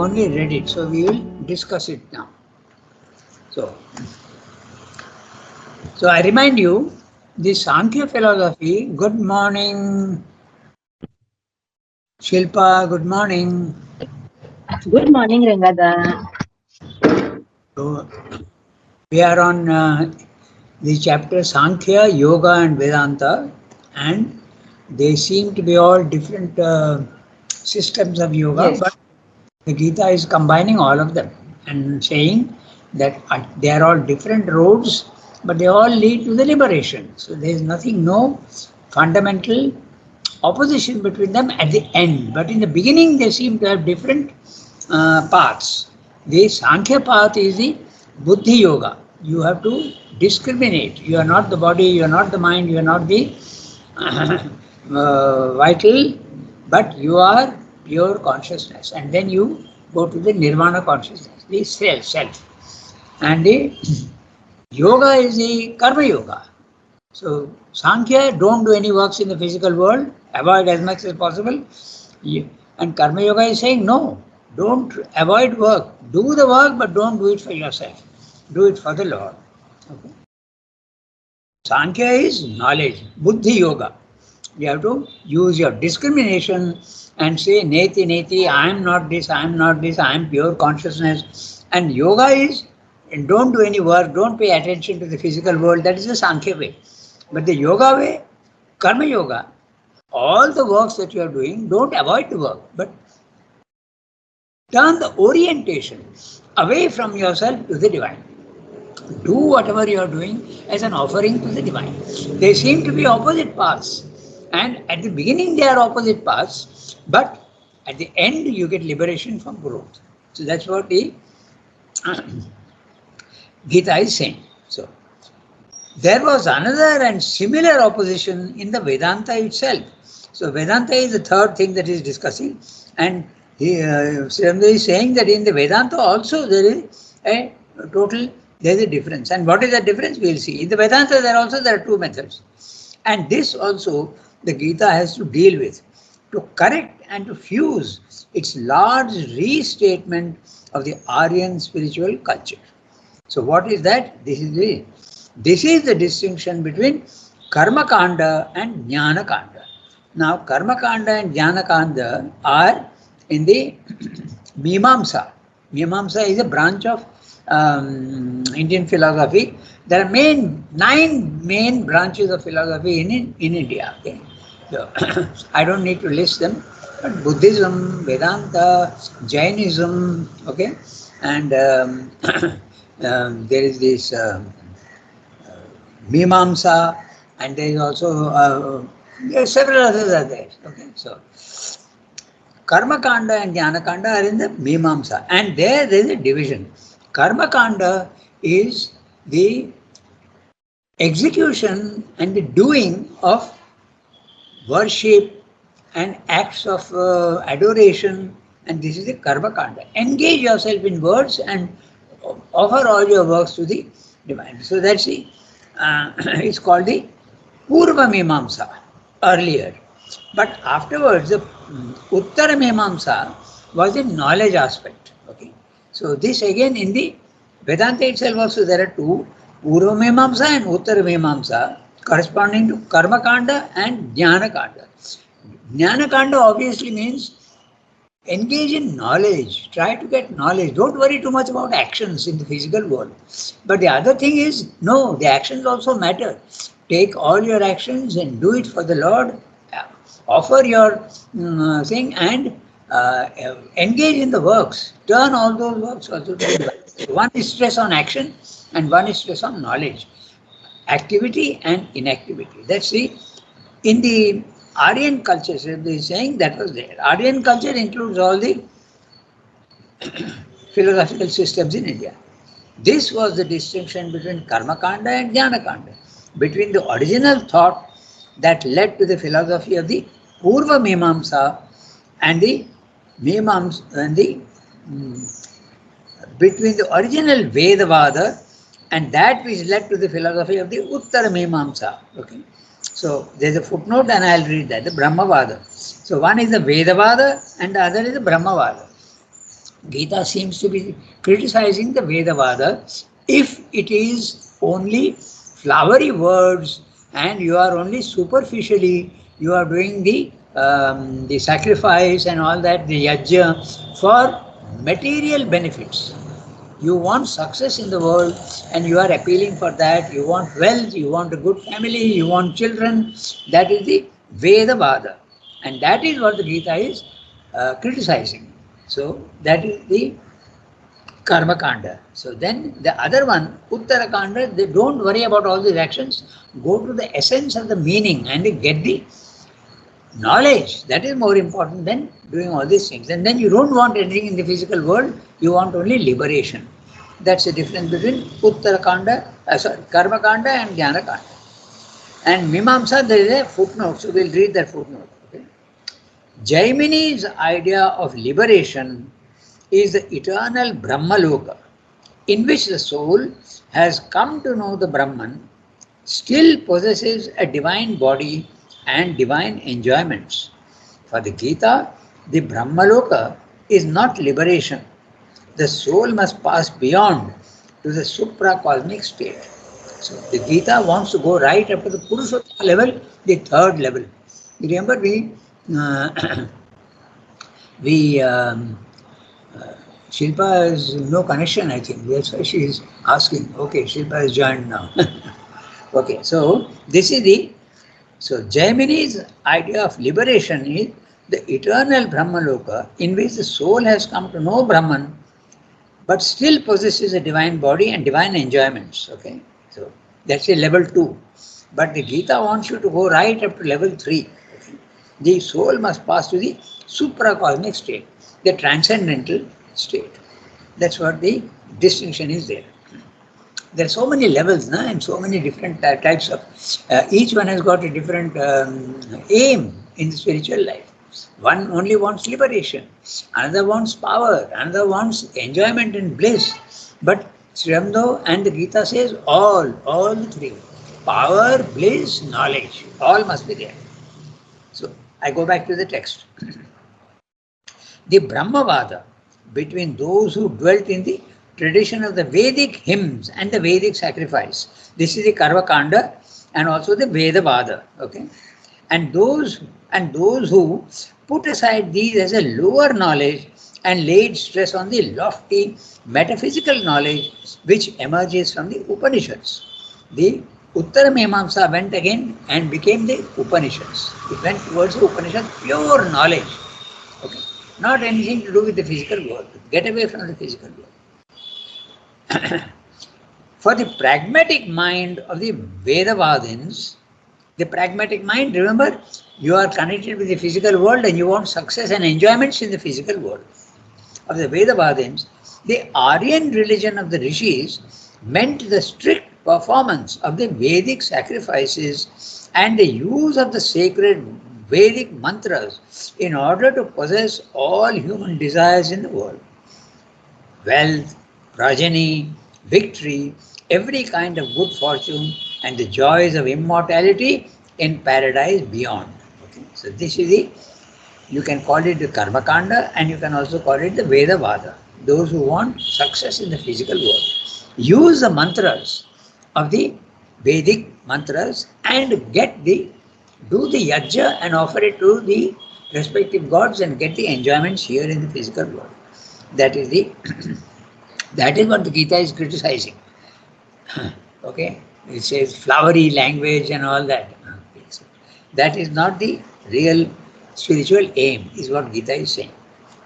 only read it, so we will discuss it now. So I remind you, the Sankhya philosophy. Good morning, Shilpa. Good morning. Good morning, Ranganath. So we are on the chapter Sankhya, Yoga, and Vedanta, and they seem to be all different systems of yoga, Yes. but the Gita is combining all of them and saying that they are all different roads, but they all lead to the liberation. So there is nothing, no fundamental opposition between them at the end. But in the beginning, they seem to have different paths. The Sankhya path is the Buddhi Yoga. You have to discriminate. You are not the body, you are not the mind, you are not the vital, but you are pure consciousness. And then you go to the Nirvana consciousness, the self. And the yoga is the Karma Yoga. So Sankhya, don't do any works in the physical world, avoid as much as possible. And Karma Yoga is saying, no, don't avoid work. Do the work, but don't do it for yourself. Do it for the Lord. Okay. Sankhya is knowledge, Buddhi Yoga. You have to use your discrimination and say, Neti, Neti, I am not this, I am not this, I am pure consciousness. And yoga is, don't do any work, don't pay attention to the physical world. That is the Sankhya way. But the yoga way, Karma Yoga, all the works that you are doing, don't avoid the work, but turn the orientation away from yourself to the divine. Do whatever you are doing as an offering to the divine. They seem to be opposite paths. And at the beginning, they are opposite paths, but at the end, you get liberation from growth. So that's what the Gita is saying. So there was another and similar opposition in the Vedanta itself. So Vedanta is the third thing that he is discussing, and Sridhar is saying that in the Vedanta also there is a difference. And what is the difference? We will see. In the Vedanta there are two methods, and this also the Gita has to deal with, to correct and to fuse its large restatement of the Aryan spiritual culture. So what is that? This is the distinction between Karma Kanda and Jnana Kanda. Now, Karma Kanda and Jnana Kanda are in the Mimamsa. Mimamsa is a branch of Indian philosophy. There are 9 main branches of philosophy in India. Okay? So, I don't need to list them, but Buddhism, Vedanta, Jainism, okay, and there is this Mimamsa, and there is also there are several others are there. Okay, so Karma Kanda and Jnana Kanda are in the Mimamsa, and there is a division. Karma Kanda is the execution and the doing of worship and acts of adoration, and this is the Karma Kanda. Engage yourself in words and offer all your works to the divine. So that's the it's called the Purva Mimamsa earlier. But afterwards, the Uttara Mimamsa was the knowledge aspect. Okay. So this again in the Vedanta itself also there are two, Purva Mimamsa and Uttara Mimamsa, corresponding to Karma Kanda and Jnana Kanda. Jnana Kanda obviously means engage in knowledge, try to get knowledge. Don't worry too much about actions in the physical world. But the other thing is, no, the actions also matter. Take all your actions and do it for the Lord. Offer your thing and engage in the works. Turn all those works also to the Lord. One is stress on action and one is stress on knowledge. Activity and inactivity. That's the, in the Aryan culture, they is saying that was there. Aryan culture includes all the philosophical systems in India. This was the distinction between Karma Kanda and Jnana Kanda, between the original thought that led to the philosophy of the Purva Mimamsa and the Mimamsa and the between the original Vedavada and that which led to the philosophy of the Uttara Mimamsa. Okay. So there's a footnote and I'll read that, the Brahmavada. So one is the Vedavada and the other is the Brahmavada. Gita seems to be criticizing the Vedavada if it is only flowery words and you are only superficially you are doing the sacrifice and all that, the yajna for material benefits. You want success in the world and you are appealing for that. You want wealth, you want a good family, you want children. That is the Vedavada. And that is what the Gita is criticizing. So that is the Karma Kanda. So then the other one, Uttara Kanda, they don't worry about all these actions. Go to the essence of the meaning and get the knowledge. That is more important than doing all these things. And then you don't want anything in the physical world, you want only liberation. That's the difference between Uttara Kanda, Karma Kanda and Jnana Kanda. And Mimamsa, there is a footnote, so we'll read that footnote. Okay? Jaimini's idea of liberation is the eternal Brahmaloka, in which the soul has come to know the Brahman, still possesses a divine body and divine enjoyments. For the Gita, the Brahmaloka is not liberation. The soul must pass beyond to the supra-cosmic state. So the Gita wants to go right up to the Purushottama level, the third level. You remember uh, we Shilpa has no connection, I think. That's why she is asking. Okay, Shilpa has joined now. Okay, so this is the Jaimini's idea of liberation is the eternal Brahmaloka in which the soul has come to know Brahman but still possesses a divine body and divine enjoyments. Okay, so that's a level 2. But the Gita wants you to go right up to level 3. Okay? The soul must pass to the supracosmic state, the transcendental state. That's what the distinction is there. There are so many levels and so many different types of, each one has got a different aim in the spiritual life. One only wants liberation, another wants power, another wants enjoyment and bliss. But Sri Aurobindo and the Gita says all the three. Power, bliss, knowledge, all must be there. So I go back to the text. The Brahmavada between those who dwelt in the tradition of the Vedic hymns and the Vedic sacrifice. This is the Karma Kanda and also the Vedavada. Okay, and those who put aside these as a lower knowledge and laid stress on the lofty metaphysical knowledge which emerges from the Upanishads. The Uttara Mimamsa went again and became the Upanishads. It went towards the Upanishad, pure knowledge. Okay, not anything to do with the physical world. Get away from the physical world. For the pragmatic mind of the Vedavadins, the pragmatic mind, remember, you are connected with the physical world and you want success and enjoyments in the physical world. Of the Vedavadins, the Aryan religion of the Rishis meant the strict performance of the Vedic sacrifices and the use of the sacred Vedic mantras in order to possess all human desires in the world. Wealth, progeny, victory, every kind of good fortune and the joys of immortality in paradise beyond. Okay? So this is the, you can call it the Karma Kanda and you can also call it the Vedavada. Those who want success in the physical world. Use the mantras of the Vedic mantras and do the yajna and offer it to the respective gods and get the enjoyments here in the physical world. That is the that is what the Gita is criticizing. Okay, it says flowery language and all that. That is not the real spiritual aim, is what Gita is saying.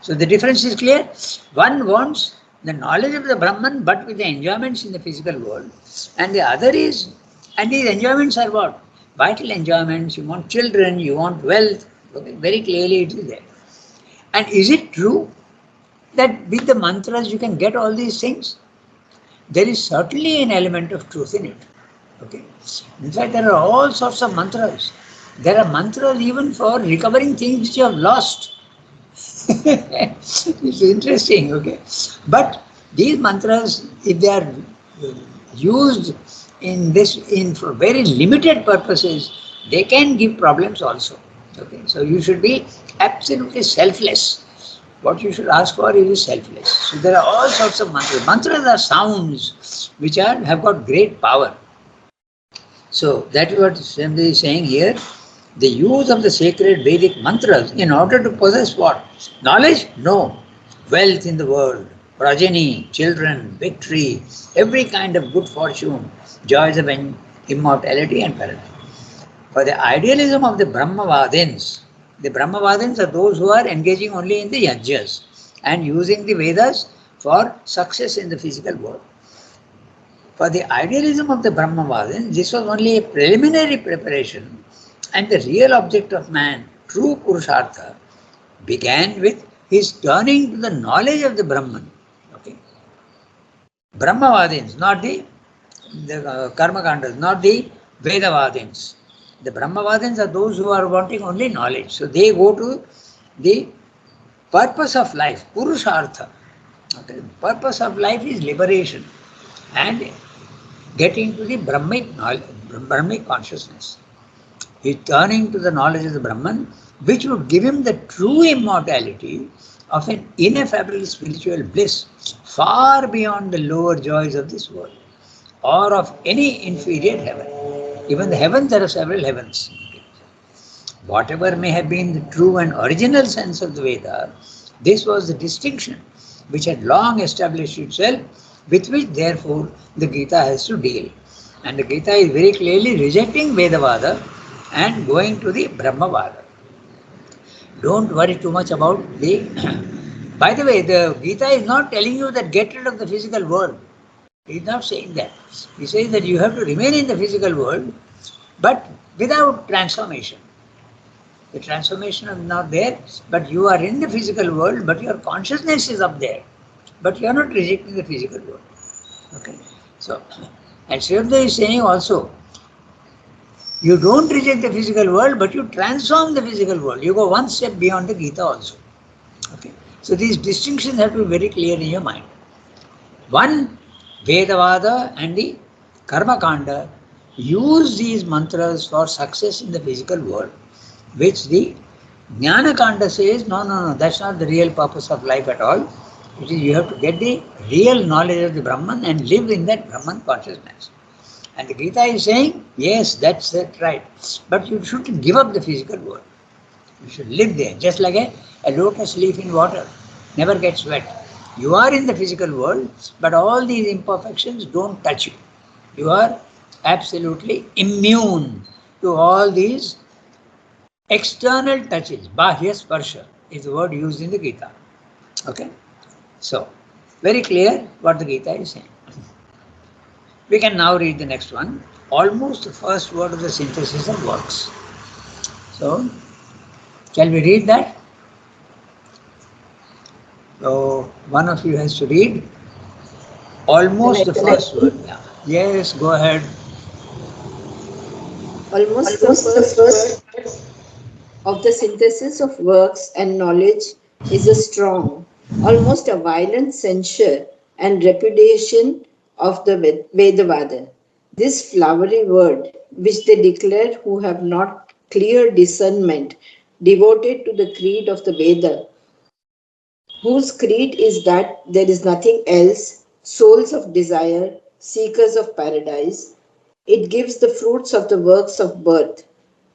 So the difference is clear. One wants the knowledge of the Brahman but with the enjoyments in the physical world, and the other is, and these enjoyments are what? Vital enjoyments. You want children, you want wealth. Okay, very clearly it is there. And is it true that with the mantras you can get all these things? There is certainly an element of truth in it. Okay. In fact, there are all sorts of mantras. There are mantras even for recovering things which you have lost. It's interesting, okay. But these mantras, if they are used for very limited purposes, they can give problems also. Okay. So you should be absolutely selfless. What you should ask for is selfless. So there are all sorts of mantras. Mantras are sounds which have got great power. So that is what Swami is saying here. The use of the sacred Vedic mantras in order to possess what? Knowledge? No. Wealth in the world, progeny, children, victory, every kind of good fortune, joys of immortality and paradise. For the idealism of the Brahmavadins are those who are engaging only in the yajnas and using the Vedas for success in the physical world. For the idealism of the Brahmavadins, this was only a preliminary preparation, and the real object of man, true Purushartha, began with his turning to the knowledge of the Brahman. Okay? Brahmavadins, not the Karmakandas, not the Vedavadins. The Brahmavadins are those who are wanting only knowledge. So they go to the purpose of life, Purushartha. Okay? Purpose of life is liberation and getting to the Brahmic consciousness. He is turning to the knowledge of the Brahman, which would give him the true immortality of an ineffable spiritual bliss far beyond the lower joys of this world or of any inferior heaven. Even the heavens, there are several heavens. Whatever may have been the true and original sense of the Veda, this was the distinction which had long established itself, with which therefore the Gita has to deal. And the Gita is very clearly rejecting Vedavada and going to the Brahmavada. Don't worry too much about the... By the way, the Gita is not telling you that get rid of the physical world. He is not saying that. He says that you have to remain in the physical world, but without transformation. The transformation is not there, but you are in the physical world, but your consciousness is up there. But you are not rejecting the physical world. Okay? So, and Srivada is saying also, you don't reject the physical world, but you transform the physical world. You go one step beyond the Gita also. Okay? So these distinctions have to be very clear in your mind. One, Vedavada and the Karma Kanda use these mantras for success in the physical world, which the Jnana Kanda says, no, that's not the real purpose of life at all. It is you have to get the real knowledge of the Brahman and live in that Brahman consciousness. And the Gita is saying, yes, that's right. But you shouldn't give up the physical world. You should live there, just like a lotus leaf in water, never gets wet. You are in the physical world, but all these imperfections don't touch you. You are absolutely immune to all these external touches. Bahya sparsha is the word used in the Gita. Okay? So, very clear what the Gita is saying. We can now read the next one. Almost the first word of the synthesis of works. So, shall we read that? So, one of you has to read almost the first word. Yeah. Yes, go ahead. Almost the first word of the synthesis of works and knowledge is a strong, almost a violent censure and repudiation of the Vedavada. This flowery word, which they declare who have not clear discernment, devoted to the creed of the Veda, whose creed is that there is nothing else, souls of desire, seekers of paradise. It gives the fruits of the works of birth.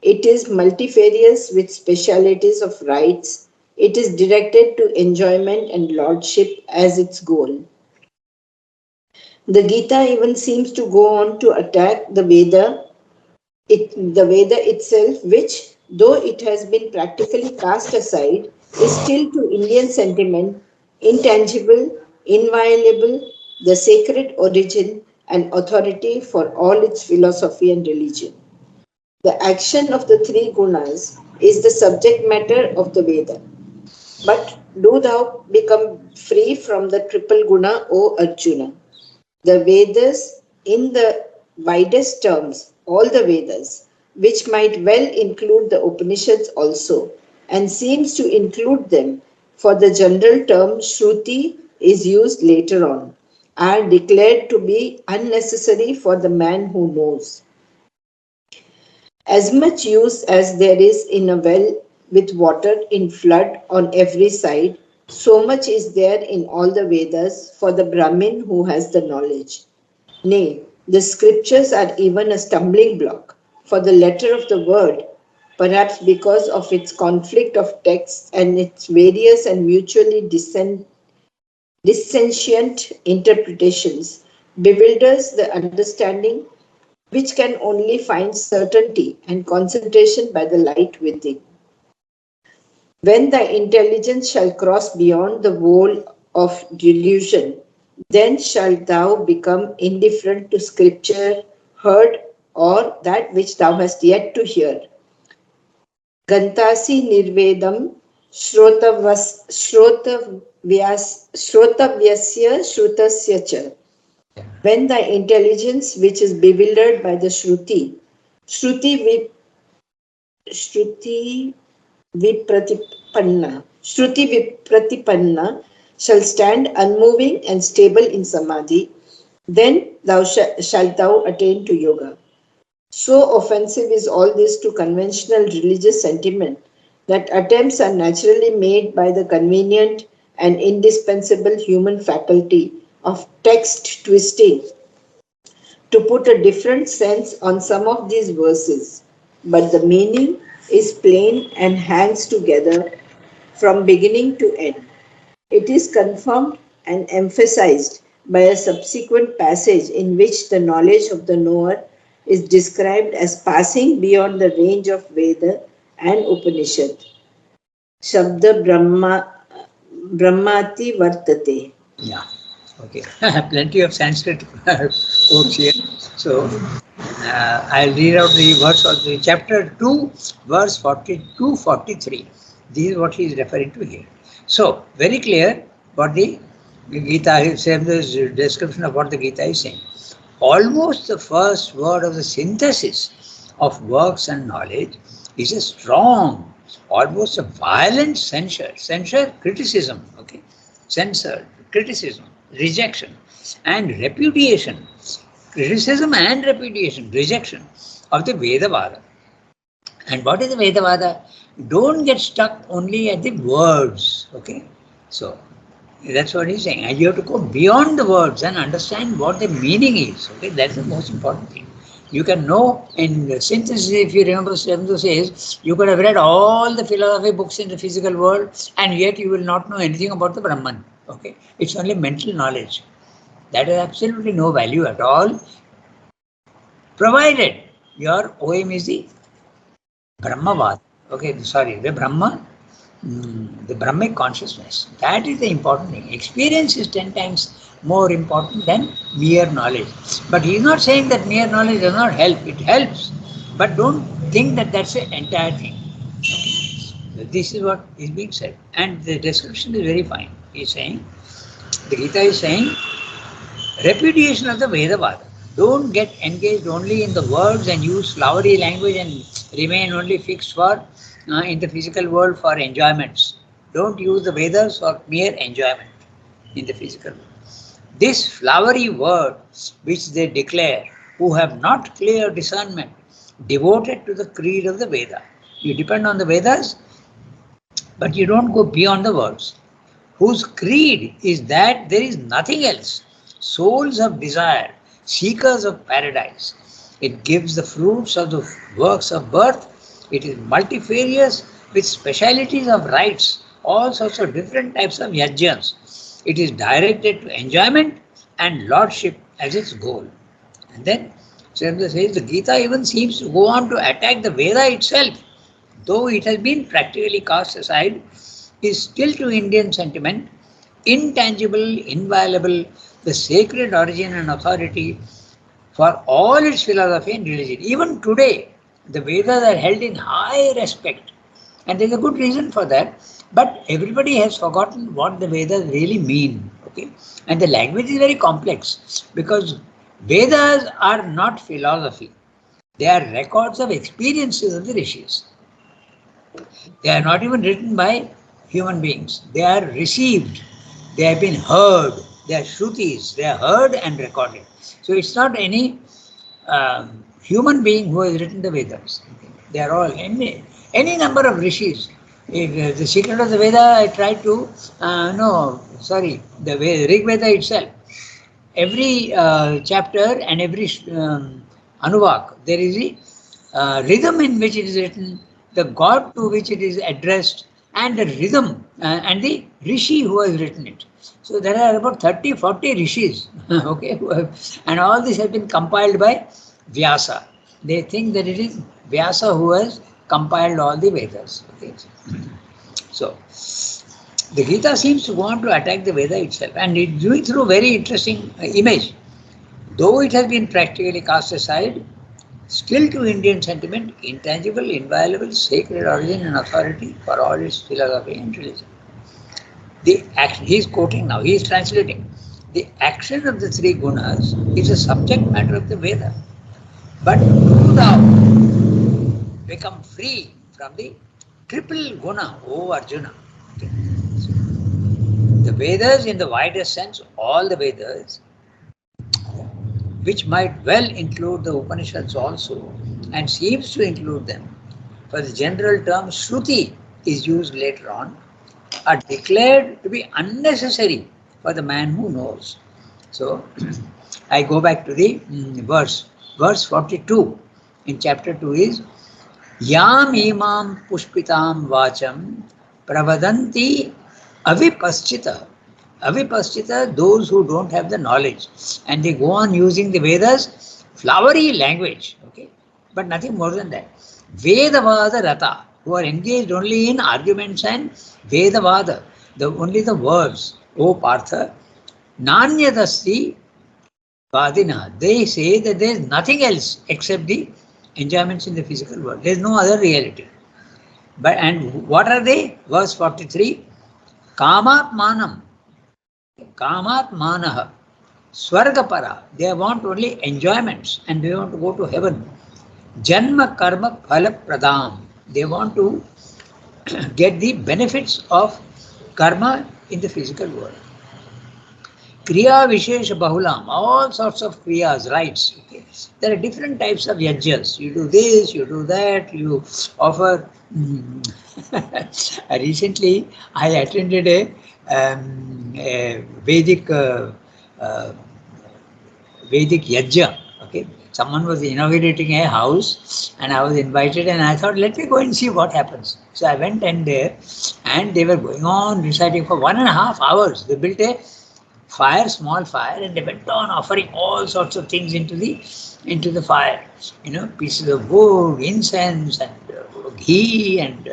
It is multifarious with specialities of rights. It is directed to enjoyment and lordship as its goal. The Gita even seems to go on to attack the Veda itself, which, though it has been practically cast aside, is still to Indian sentiment intangible, inviolable, the sacred origin and authority for all its philosophy and religion. The action of the three gunas is the subject matter of the Veda. But do thou become free from the triple guna, O Arjuna. The Vedas, in the widest terms, all the Vedas, which might well include the Upanishads also, and seems to include them, for the general term Shruti is used later on, are declared to be unnecessary for the man who knows. As much use as there is in a well with water in flood on every side, So much is there in all the Vedas for the Brahmin who has the knowledge. Nay, the scriptures are even a stumbling block for the letter of the word, perhaps because of its conflict of texts and its various and mutually dissentient interpretations, bewilders the understanding which can only find certainty and concentration by the light within. When thy intelligence shall cross beyond the wall of delusion, then shalt thou become indifferent to scripture heard or that which thou hast yet to hear. Gantasi nirvedam shrotavyasya shrutasya cha. When thy intelligence, which is bewildered by the Shruti Shruti Vipratipanna shall stand unmoving and stable in Samadhi, then shalt thou attain to Yoga. So offensive is all this to conventional religious sentiment that attempts are naturally made by the convenient and indispensable human faculty of text twisting to put a different sense on some of these verses, but the meaning is plain and hangs together from beginning to end. It is confirmed and emphasized by a subsequent passage in which the knowledge of the knower is described as passing beyond the range of Veda and Upanishad. Shabda Brahmati Vartate. Yeah. Okay. Plenty of Sanskrit quotes here. So I'll read out the verse of the chapter 2, verse 42, 43. This is what he is referring to here. So, very clear what the Gita is saying, this description of what the Gita is saying. Almost the first word of the synthesis of works and knowledge is a strong, almost a violent censure, criticism, okay, censor, criticism, rejection, and repudiation, criticism and repudiation, rejection of the Vedavada. And what is the Vedavada? Don't get stuck only at the words, okay? So, that's what he's saying. And you have to go beyond the words and understand what the meaning is. Okay, that's the most important thing. You can know in the synthesis, if you remember, Srimdu says, you could have read all the philosophy books in the physical world and yet you will not know anything about the Brahman. Okay, it's only mental knowledge. That has absolutely no value at all, provided your OM is the Brahmavad. Okay, sorry, the Brahma, the Brahmic consciousness. That is the important thing. Experience is 10 times more important than mere knowledge. But he is not saying that mere knowledge does not help. It helps. But don't think that that's the entire thing. Okay. This is what is being said. And the description is very fine. He is saying, the Gita is saying, repudiation of the Vedavada. Don't get engaged only in the words and use flowery language and remain only fixed for in the physical world for enjoyments. Don't use the Vedas for mere enjoyment in the physical world. This flowery word which they declare, who have not clear discernment, devoted to the creed of the Veda. You depend on the Vedas, but you don't go beyond the words. Whose creed is that there is nothing else. Souls of desire, seekers of paradise. It gives the fruits of the works of birth. It is multifarious with specialities of rites, all sorts of different types of yajnas. It is directed to enjoyment and lordship as its goal. And then Srimad says the Gita even seems to go on to attack the Veda itself, though it has been practically cast aside, is still to Indian sentiment intangible, inviolable, the sacred origin and authority for all its philosophy and religion. Even today, the Vedas are held in high respect, and there is a good reason for that. But everybody has forgotten what the Vedas really mean. Okay, and the language is very complex because Vedas are not philosophy; they are records of experiences of the rishis. They are not even written by human beings. They are received. They have been heard. They are shrutis. They are heard and recorded. So it's not any human being who has written the Vedas. They are all any number of rishis The secret of the Veda, I tried to, the Rig Veda itself. Every chapter and every anuvak, there is a rhythm in which it is written, the god to which it is addressed, and the rhythm and the rishi who has written it. So there are about 30, 40 rishis, okay, and all this has been compiled by Vyasa. They think that it is Vyasa who has compiled all the Vedas. Okay. So the Gita seems to want to attack the Veda itself, and it's doing through very interesting image. Though it has been practically cast aside, still to Indian sentiment, intangible, inviolable, sacred origin and authority for all its philosophy and religion. The action, he is quoting now, he is translating. The action of the three gunas is a subject matter of the Veda. But do thou become free from the triple guna, O Arjuna. Okay. So, the Vedas in the widest sense, all the Vedas, which might well include the Upanishads also, and seems to include them, for the general term Shruti is used later on, are declared to be unnecessary for the man who knows. So, I go back to the verse. Verse 42 in chapter 2 is Yam imam pushpitam vacham pravadanti avipaschita. Avipaschita, those who don't have the knowledge, and they go on using the Vedas, flowery language, okay, but nothing more than that. Vedavada rata, who are engaged only in arguments and Vedavada, only the words. O Partha, Nanyadasti Vadina, they say that there is nothing else except the enjoyments in the physical world. There is no other reality. But and what are they? Verse 43, Kamat Manam. Kamat Manaha, Swargapara, they want only enjoyments and they want to go to heaven. Janma Karma Phala Pradam, they want to get the benefits of karma in the physical world. Kriya Vishesha Bahulam, all sorts of kriyas, rites. Okay. There are different types of yajnas. You do this, you do that, you offer. Recently, I attended a Vedic yajna. Okay, someone was inaugurating a house, and I was invited, and I thought, let me go and see what happens. So I went in there, and they were going on reciting for 1.5 hours. They built a fire, small fire, and they went on offering all sorts of things into the fire. Pieces of wood, incense, and ghee, and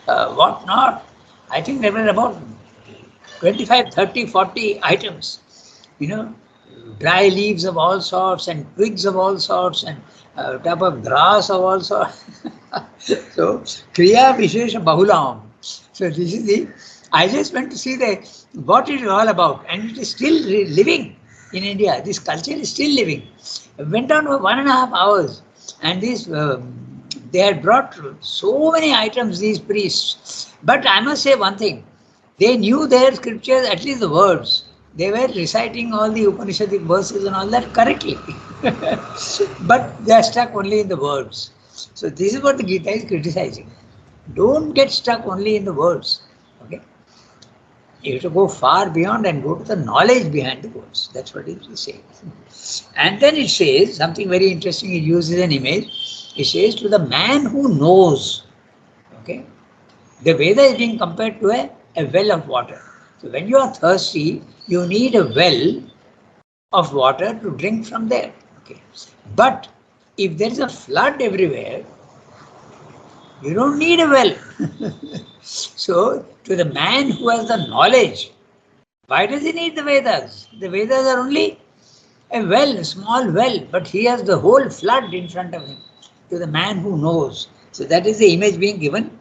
what not. I think there were about 25, 30, 40 items. Dry leaves of all sorts and twigs of all sorts and type of grass of all sorts. So, Kriya Vishesha Bahulam. So this is I just went to see what it is all about, and it is still living in India. This culture is still living. It went on for 1.5 hours, and they had brought so many items, these priests. But I must say one thing, they knew their scriptures, at least the words. They were reciting all the Upanishadic verses and all that correctly. But they are stuck only in the words. So this is what the Gita is criticizing. Don't get stuck only in the words. Okay? You have to go far beyond and go to the knowledge behind the words. That's what it is saying. And then it says something very interesting. It uses an image. It says to the man who knows. Okay? The Veda is being compared to a well of water. So when you are thirsty, you need a well of water to drink from there. Okay. But if there is a flood everywhere, you don't need a well. So to the man who has the knowledge, why does he need the Vedas? The Vedas are only a well, a small well, but he has the whole flood in front of him. To the man who knows. So that is the image being given.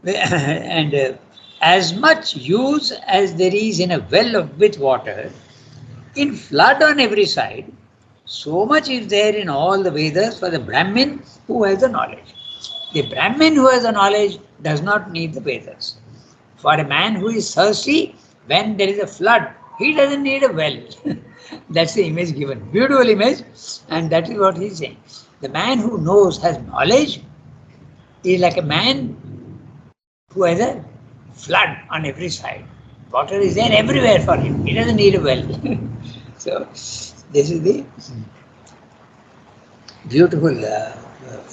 And as much use as there is in a well with water, in flood on every side, so much is there in all the Vedas for the Brahmin who has the knowledge. The Brahmin who has the knowledge does not need the Vedas. For a man who is thirsty, when there is a flood, he doesn't need a well. That's the image given. Beautiful image, and that is what he is saying. The man who knows, has knowledge, is like a man who has a flood on every side. Water is there everywhere for him. He doesn't need a well. So this is the beautiful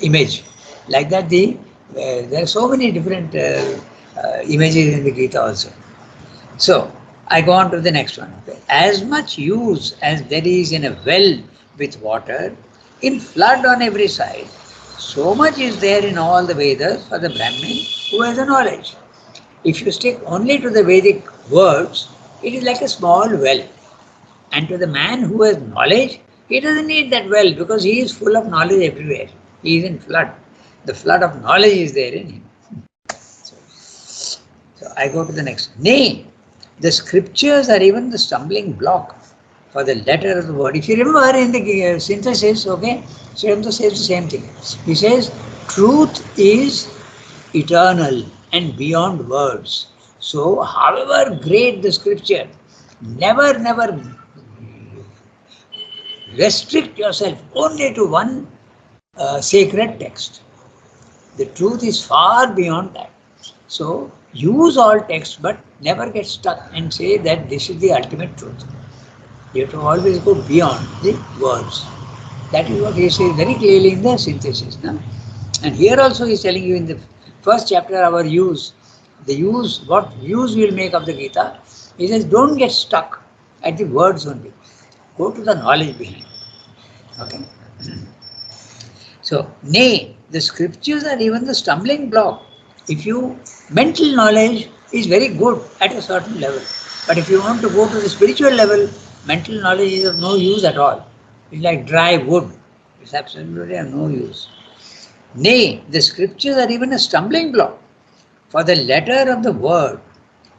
image. Like that, there are so many different images in the Gita also. So I go on to the next one. Okay. As much use as there is in a well with water, in flood on every side, so much is there in all the Vedas for the Brahmin who has a knowledge. If you stick only to the Vedic words, it is like a small well. And to the man who has knowledge, he doesn't need that well because he is full of knowledge everywhere. He is in flood. The flood of knowledge is there in him. So I go to the next. Nay, the scriptures are even the stumbling block for the letter of the word. If you remember in the synthesis, okay, Srimanta says the same thing. He says, truth is eternal and beyond words. So, however great the scripture, never restrict yourself only to one sacred text. The truth is far beyond that. So, use all texts but never get stuck and say that this is the ultimate truth. You have to always go beyond the words. That is what he says very clearly in the synthesis. No? And here also he is telling you in the first chapter our use, what use we will make of the Gita. He says don't get stuck at the words only. Go to the knowledge behind. Okay. So, nay, the scriptures are even the stumbling block. If you, mental knowledge is very good at a certain level. But if you want to go to the spiritual level, mental knowledge is of no use at all. It's like dry wood. It's absolutely of no use. Nay, the scriptures are even a stumbling block for the letter of the word,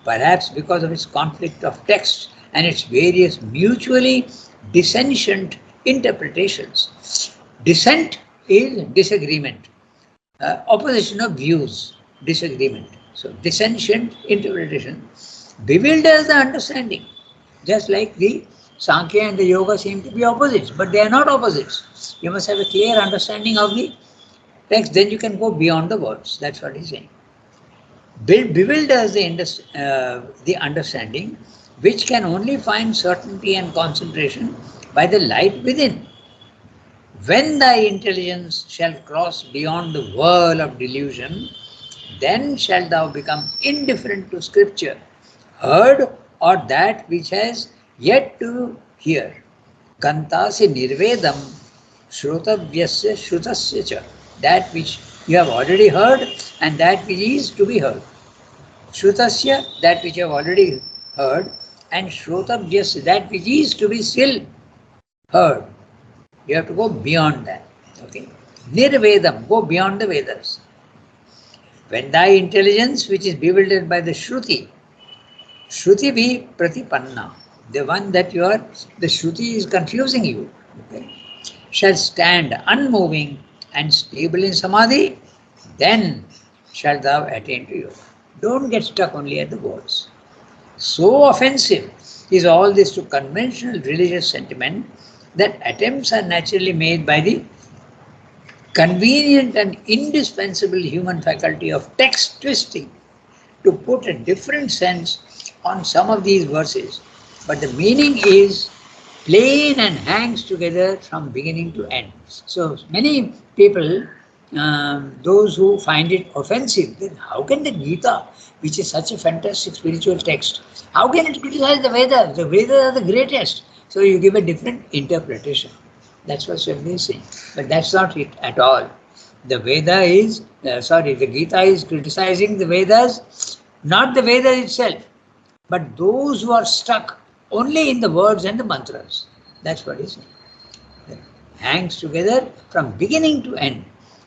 perhaps because of its conflict of text and its various mutually dissentient interpretations. Dissent is disagreement, opposition of views, disagreement. So, dissentient interpretation bewilders the understanding, just like the Sankhya and the Yoga seem to be opposites, but they are not opposites. You must have a clear understanding of the text, then you can go beyond the words. That's what he's saying. Bewilders the understanding, which can only find certainty and concentration by the light within. When thy intelligence shall cross beyond the whirl of delusion, then shalt thou become indifferent to scripture, heard or that which has yet to hear. Kantasi nirvedam shrutavyasya shrutasya cha. That which you have already heard and that which is to be heard. Shrutasya, that which you have already heard, and shrotavyasya, that which is to be still heard. You have to go beyond that. Okay. Nirvedam, go beyond the Vedas. When thy intelligence, which is bewildered by the Shruti vi pratipanna, the one that you are, the Shruti is confusing you, okay, shall stand unmoving and stable in Samadhi, then shalt thou attain to yoga. Don't get stuck only at the words. So offensive is all this to conventional religious sentiment that attempts are naturally made by the convenient and indispensable human faculty of text twisting to put a different sense on some of these verses. But the meaning is plain and hangs together from beginning to end. So many people, those who find it offensive, then how can the Gita, which is such a fantastic spiritual text, how can it criticize the Vedas? The Vedas are the greatest. So you give a different interpretation. That's what Swami is saying. But that's not it at all. The the Gita is criticizing the Vedas, not the Vedas itself, but those who are stuck only in the words and the mantras. That's what he's saying. It hangs together from beginning to end.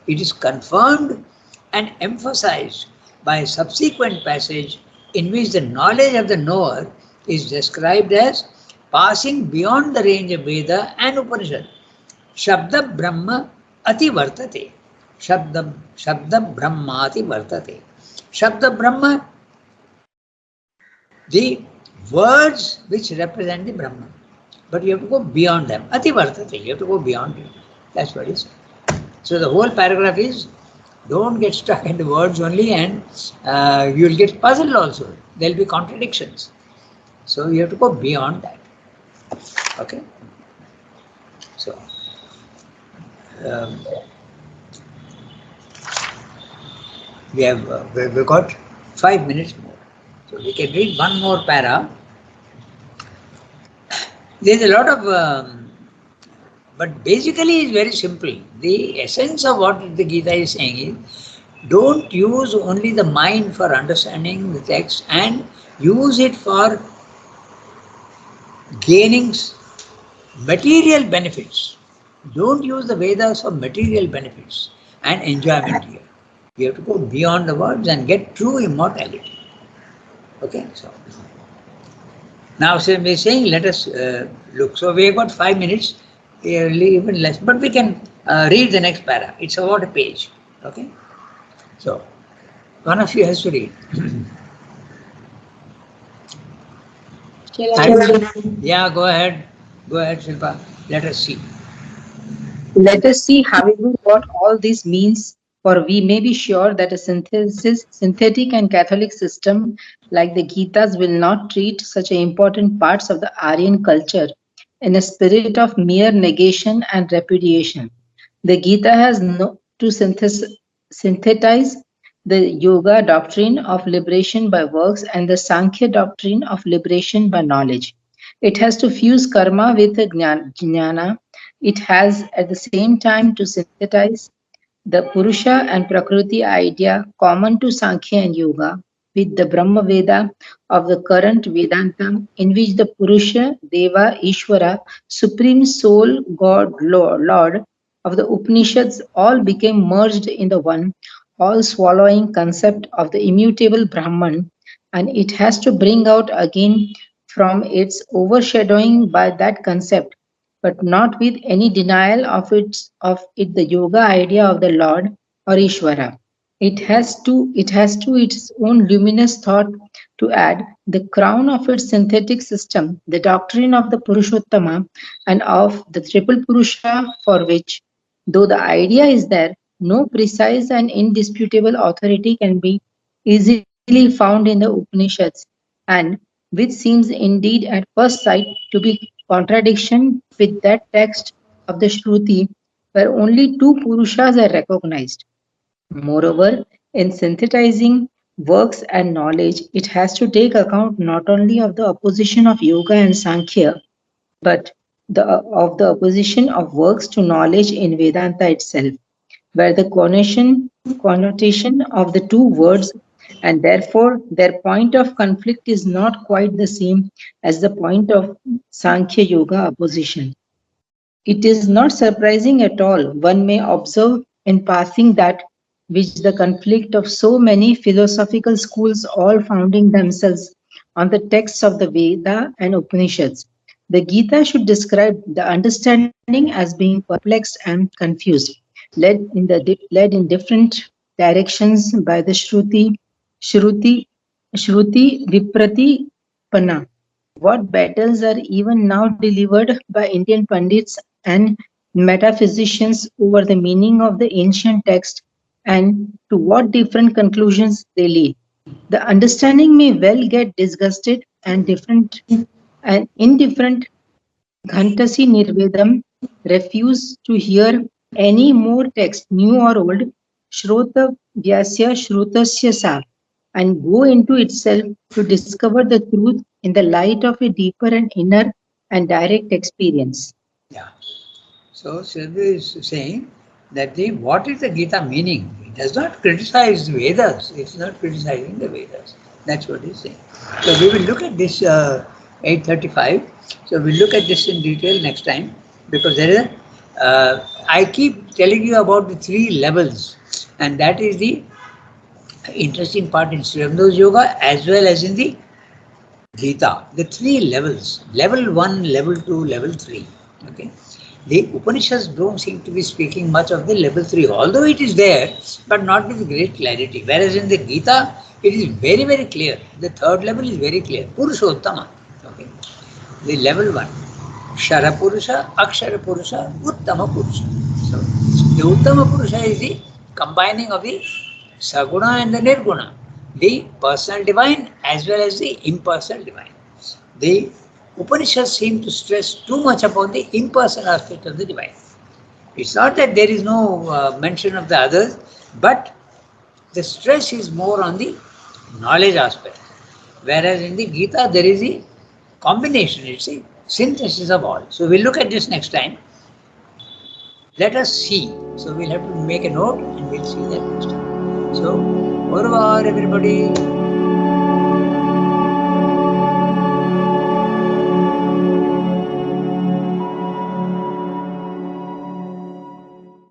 It is confirmed and emphasized by a subsequent passage in which the knowledge of the knower is described as passing beyond the range of Veda and Upanishad. Shabda Brahma ati vartate. Shabda Brahma ati vartate. Shabda Brahma, the words which represent the Brahman. But you have to go beyond them. Ati vartate. You have to go beyond it. That's what it is. So the whole paragraph is Don't get stuck in the words only, and you'll get puzzled also. There'll be contradictions. So you have to go beyond that. Okay. So um, we've got 5 minutes more. So we can read one more para. There's a lot of, but basically it's very simple. The essence of what the Gita is saying is, don't use only the mind for understanding the text and use it for gaining material benefits. Don't use the Vedas for material benefits and enjoyment here. You have to go beyond the words and get true immortality. Okay, so now we're saying let us look. So we have got 5 minutes, even less, but we can read the next para. It's about a page. Okay, so one of you has to read. Yeah, go ahead. Go ahead, Shilpa. Let us see. Let us see, however, what all this means, for we may be sure that a synthetic and Catholic system like the Gitas will not treat such important parts of the Aryan culture in a spirit of mere negation and repudiation. The Gita has no to synthesize the Yoga doctrine of liberation by works and the Sankhya doctrine of liberation by knowledge. It has to fuse karma with jnana. It has at the same time to synthesize the Purusha and Prakriti idea common to Sankhya and Yoga with the Brahma Veda of the current Vedanta, in which the Purusha, Deva, Ishvara, Supreme Soul, God, Lord of the Upanishads all became merged in the one, all swallowing concept of the immutable Brahman, and it has to bring out again from its overshadowing by that concept, but not with any denial of it the yoga idea of the Lord or Ishvara. It has to its own luminous thought to add the crown of its synthetic system, the doctrine of the Purushottama and of the triple Purusha, for which, though the idea is there, no precise and indisputable authority can be easily found in the Upanishads, and which seems indeed at first sight to be contradiction with that text of the Shruti where only two Purushas are recognized. Moreover, in synthesizing works and knowledge, it has to take account not only of the opposition of yoga and Sankhya, but of the opposition of works to knowledge in Vedanta itself, where the connotation of the two words and therefore their point of conflict is not quite the same as the point of Sankhya Yoga opposition. It is not surprising at all. One may observe in passing that which the conflict of so many philosophical schools all founding themselves on the texts of the Veda and Upanishads. The Gita should describe the understanding as being perplexed and confused, led in different directions by the Shruti, Shruti Vipratipana. What battles are even now delivered by Indian Pandits and metaphysicians over the meaning of the ancient text and to what different conclusions they lead. The understanding may well get disgusted and different and indifferent. Ghantasi Nirvedam refuse to hear any more text, new or old, Shrota Vyasya Shrutasya Sa, and go into itself to discover the truth in the light of a deeper and inner and direct experience. Yeah. So Sylvia is saying that the what is the Gita meaning? It does not criticize the Vedas. It's not criticizing the Vedas. That's what he's saying. So we will look at this 8:35. So we'll look at this in detail next time because there is I keep telling you about the three levels, and that is the interesting part in Srimdos Yoga as well as in the Gita. The three levels: level one, level two, level three. Okay. The Upanishads don't seem to be speaking much of the level 3, although it is there, but not with great clarity. Whereas in the Gita, it is very, very clear. The third level is very clear. Purushottama. Okay. The level 1. Shara Purusha, Akshara Purusha, Uttama Purusha. So, the Uttama Purusha is the combining of the Saguna and the Nirguna, the personal divine as well as the impersonal divine. The Upanishads seem to stress too much upon the impersonal aspect of the divine. It's not that there is no mention of the others, but the stress is more on the knowledge aspect. Whereas in the Gita, there is a combination, it's a synthesis of all. So we'll look at this next time. Let us see. So we'll have to make a note and we'll see that next time. So, au revoir, everybody.